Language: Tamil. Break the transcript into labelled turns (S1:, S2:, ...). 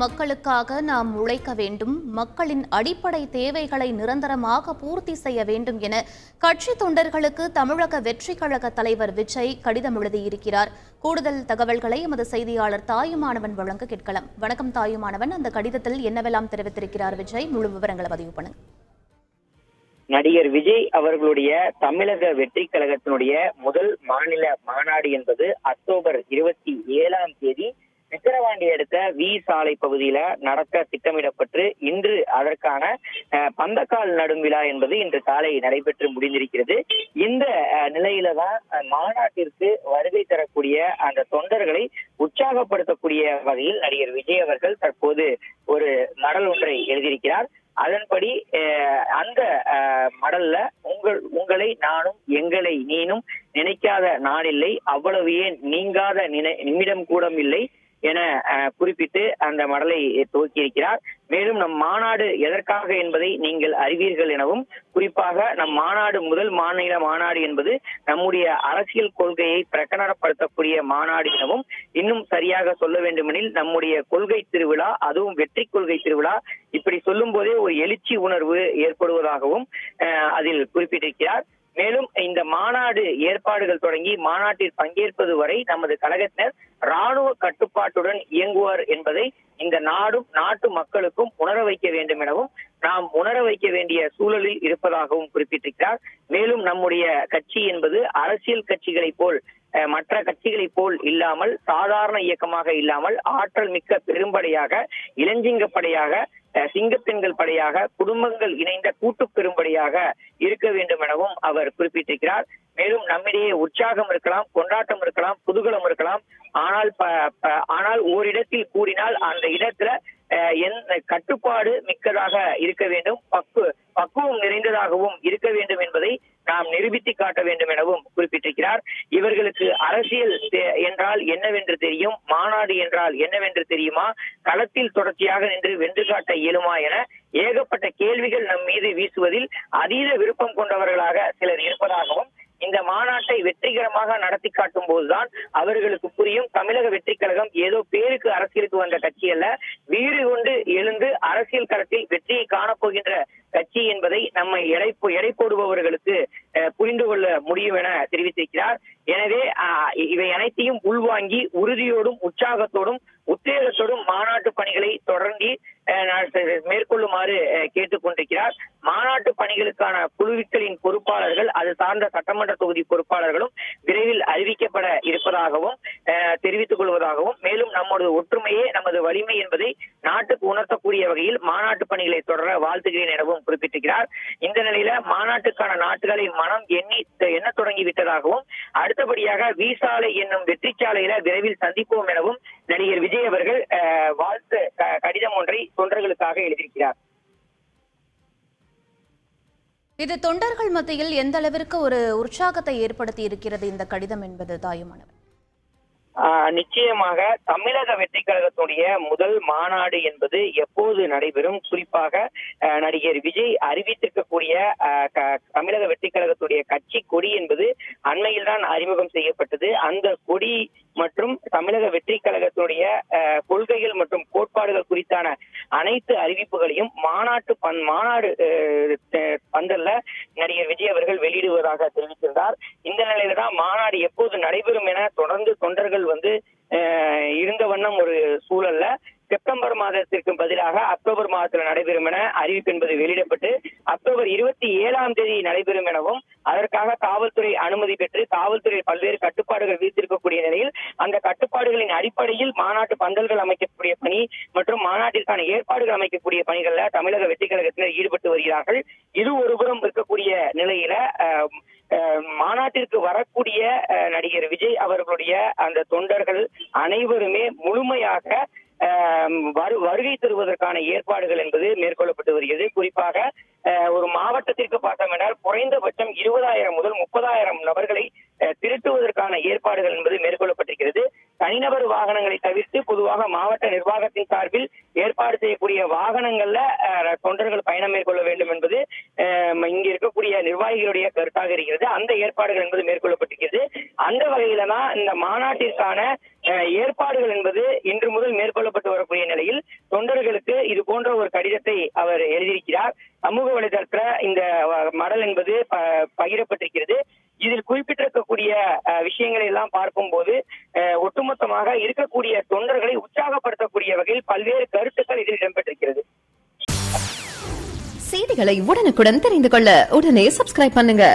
S1: மக்களுக்காக நாம் உழைக்க வேண்டும், மக்களின் அடிப்படை தேவைகளை நிரந்தரமாக பூர்த்தி செய்ய வேண்டும் என கட்சி தொண்டர்களுக்கு தமிழக வெற்றிக் கழக தலைவர் விஜய் கடிதம் எழுதியிருக்கிறார். கூடுதல் தகவல்களை எமது செய்தியாளர் தாயுமானவன் வழங்க கேட்கலாம். வணக்கம் தாயுமானவன், அந்த கடிதத்தில் என்னவெல்லாம் தெரிவித்திருக்கிறார் விஜய்? முழு விவரங்களை பதிவு பண்ணுங்க.
S2: நடிகர் விஜய் அவர்களுடைய தமிழக வெற்றி கழகத்தினுடைய முதல் மாநில மாநாடு என்பது அக்டோபர் 27 விக்கிரவாண்டி அடுத்த வி சாலை பகுதியில நடத்த திட்டமிடப்பட்டு இன்று அதற்கான பந்தக்கால் நடும் விழா என்பது இன்று காலை நடைபெற்று முடிந்திருக்கிறது. இந்த நிலையில தான் மாநாட்டிற்கு வருகை தரக்கூடிய அந்த தொண்டர்களை உற்சாகப்படுத்தக்கூடிய வகையில் நடிகர் விஜய் அவர்கள் தற்போது ஒரு மடல் ஒன்றை எழுதியிருக்கிறார். அதன்படி அந்த மடல்ல உங்களை நானும் எங்களை நீனும் நினைக்காத நாளில்லை, அவ்வளவு ஏன் நீங்காத நிமிடம் கூட இல்லை என குறிப்பிட்டு அந்த மடலை துவக்கியிருக்கிறார். மேலும் நம் மாநாடு எதற்காக என்பதை நீங்கள் அறிவீர்கள் எனவும், குறிப்பாக நம் மாநாடு முதல் மாநில மாநாடு என்பது நம்முடைய அரசியல் கொள்கையை பிரகடனப்படுத்தக்கூடிய மாநாடு எனவும், இன்னும் சரியாக சொல்ல வேண்டுமெனில் நம்முடைய கொள்கை திருவிழா, அதுவும் வெற்றி கொள்கை திருவிழா, இப்படி சொல்லும் போதே ஒரு எழுச்சி உணர்வு ஏற்படுவதாகவும் அதில் குறிப்பிட்டிருக்கிறார். மேலும் இந்த மாநாடு ஏற்பாடுகள் தொடங்கி மாநாட்டில் பங்கேற்பது வரை நமது கழகத்தினர் ராணுவ கட்டுப்பாட்டுடன் இயங்குவார் என்பதை இந்த நாடும் நாட்டு மக்களுக்கும் உணர வைக்க வேண்டும் எனவும், நாம் உணர வைக்க வேண்டிய சூழலில் இருப்பதாகவும் குறிப்பிட்டிருக்கிறார். மேலும் நம்முடைய கட்சி என்பது அரசியல் கட்சிகளை போல் மற்ற கட்சிகளை போல் இல்லாமல் சாதாரண இயக்கமாக இல்லாமல் ஆற்றல் மிக்க பெரும்படையாக, இளஞ்சிங்க படையாக, சிங்கப்பெண்கள் படையாக, குடும்பங்கள் இணைந்த கூட்டு பெரும்படையாக இருக்க வேண்டும் எனவும் அவர் குறிப்பிட்டிருக்கிறார். மேலும் நம்மிடையே உற்சாகம் இருக்கலாம், கொண்டாட்டம் இருக்கலாம், குதூகலம் இருக்கலாம், ஆனால் ஓரிடத்தில் கூடினால் அந்த இடத்துல கட்டுப்பாடு மிக்கதாக இருக்க வேண்டும், பக்குவம் நிறைந்ததாகவும் இருக்க வேண்டும் என்பதை நாம் நிரூபித்து காட்ட வேண்டும் எனவும் குறிப்பிட்டிருக்கிறார். இவர்களுக்கு அரசியல் என்றால் என்னவென்று தெரியும், மாநாடு என்றால் என்னவென்று தெரியுமா, களத்தில் தொடர்ச்சியாக நின்று வென்று காட்ட இயலுமா என ஏகப்பட்ட கேள்விகள் நம் மீது வீசுவதில் அதீத விருப்பம் கொண்டவர்களாக சிலர் இருப்பதாகவும், இந்த மாநாட்டை வெற்றிகரமாக நடத்தி காட்டும் போதுதான் அவர்களுக்கு புரியும், தமிழக வெற்றி கழகம் ஏதோ பேருக்கு அரசியலுக்கு வந்த கட்சி அல்ல, வீறு கொண்டு எழுந்து அரசியல் களத்தில் வெற்றியை காணப்போகின்ற கட்சி என்பதை நம்மை எடை போடுபவர்களுக்கு புரிந்து கொள்ள முடியும் என தெரிவித்திருக்கிறார். எனவே இவை அனைத்தையும் உள்வாங்கி உறுதியோடும் உற்சாகத்தோடும் உத்தேசத்தோடும் மாநாட்டு பணிகளை தொடர்ந்து மேற்கொள்ளுமாறு கேட்டுக் கொண்டிருக்கிறார். மாநாட்டு பணிகளுக்கான குழுக்களின் பொறுப்பாளர்கள், அது சார்ந்த சட்டமன்ற தொகுதி பொறுப்பாளர்களும் விரைவில் அறிவிக்கப்பட இருப்பதாகவும் தெரிவித்துக் கொள்வதாகவும், மேலும் நமது ஒற்றுமையே நமது வலிமை என்பதை நாட்டுக்கு உணர்த்தக்கூடிய வகையில் மாநாட்டு பணிகளை தொடர வாழ்த்துகிறேன் எனவும் குறிப்பிட்டிருக்கிறார். இந்த நிலையில மாநாட்டுக்கான நாட்டுகளின் மனம் எண்ண தொடங்கிவிட்டதாகவும், அடுத்தபடியாக வீசாலை என்னும் வெற்றி சாலையில விரைவில் சந்திப்போம் எனவும் நடிகர் விஜய் அவர்கள் வாழ்த்து கடிதம் ஒன்றை தொண்டர்களுக்காக எழுதியிருக்கிறார்.
S1: இது தொண்டர்கள் மத்தியில் எந்த அளவிற்கு ஒரு உற்சாகத்தை ஏற்படுத்தி இருக்கிறது இந்த கடிதம் என்பது தாயுமானவன்?
S2: நிச்சயமாக தமிழக வெற்றி கழகத்துடைய முதல் மாநாடு என்பது எப்போது நடைபெறும், குறிப்பாக நடிகர் விஜய் அறிவித்திருக்கக்கூடிய தமிழக வெற்றி கழகத்துடைய கட்சி கொடி என்பது அண்மையில் தான் அறிமுகம் செய்யப்பட்டது. அந்த கொடி மற்றும் தமிழக வெற்றி கழகத்துடைய கொள்கைகள் மற்றும் கோட்பாடுகள் குறித்தான அனைத்து அறிவிப்புகளையும் மாநாடு பந்தல்ல நடிகர் விஜய் அவர்கள் வெளியிடுவதாக தெரிவித்திருந்தார். இந்த நிலையில தான் மாநாடு எப்போது நடைபெறும் என தொடர்ந்து தொண்டர்கள் இருந்த வண்ணம் ஒரு சூழல்ல செப்டம்பர் மாதத்திற்கு பதிலாக அக்டோபர் மாதத்தில் நடைபெறும் என அறிவிப்பு என்பது வெளியிடப்பட்டு அக்டோபர் 27 நடைபெறும் எனவும், அதற்காக காவல்துறை அனுமதி பெற்று காவல்துறை பல்வேறு கட்டுப்பாடுகள் விதித்திருக்கக்கூடிய நிலையில் அந்த கட்டுப்பாடுகளின் அடிப்படையில் மாநாட்டு பந்தல்கள் அமைக்கக்கூடிய பணி மற்றும் மாநாட்டிற்கான ஏற்பாடுகள் அமைக்கக்கூடிய பணிகள்ல தமிழக வெற்றி கழகத்தினர் ஈடுபட்டு வருகிறார்கள். இது ஒருபுறம் இருக்கக்கூடிய நிலையில மாநாட்டிற்கு வரக்கூடிய நடிகர் விஜய் அவர்களுடைய அந்த தொண்டர்கள் அனைவருமே முழுமையாக வருகை தருவதற்கான ஏற்பாடுகள் என்பது மேற்கொள்ளப்பட்டு வருகிறது. குறிப்பாக ஒரு மாவட்டத்திற்கு பார்த்தோம் என்றால் குறைந்தபட்சம் 20,000 முதல் 30,000 நபர்களை திரட்டுவதற்கான ஏற்பாடுகள் என்பது மேற்கொள்ளப்பட்டிருக்கிறது. தனிநபர் வாகனங்களை தவிர்த்து பொதுவாக மாவட்ட நிர்வாகத்தின் சார்பில் ஏற்பாடு செய்யக்கூடிய வாகனங்கள்ல தொண்டர்கள் பயணம் மேற்கொள்ள வேண்டும் என்பது இங்க இருக்கக்கூடிய நிர்வாகிகளுடைய கருத்தாக இருக்கிறது. அந்த ஏற்பாடுகள் என்பது மேற்கொள்ளப்பட்டிருக்கிறது. அந்த வகையில தான் இந்த மாநாட்டிற்கான ஏற்பாடுகள் என்பது இன்று முதல் மேற்கொள்ளப்பட்டு வரக்கூடிய நிலையில் தொண்டர்களுக்கு இது போன்ற ஒரு கடிதத்தை அவர் எழுதியிருக்கிறார். சமூக வலைதளத்துல இந்த மடல் என்பது பகிரப்பட்டிருக்கிறது. இதில் குறிப்பிட்டிருக்கக்கூடிய விஷயங்களை எல்லாம் பார்க்கும் போது ஒட்டுமொத்தமாக இருக்கக்கூடிய தொண்டர்களை உற்சாகப்படுத்தக்கூடிய வகையில் பல்வேறு கருத்துக்கள் இதில் இடம்பெற்றிருக்கிறது.
S3: செய்திகளை உடனுக்குடன் தெரிந்து கொள்ள உடனே சப்ஸ்கிரைப் பண்ணுங்க.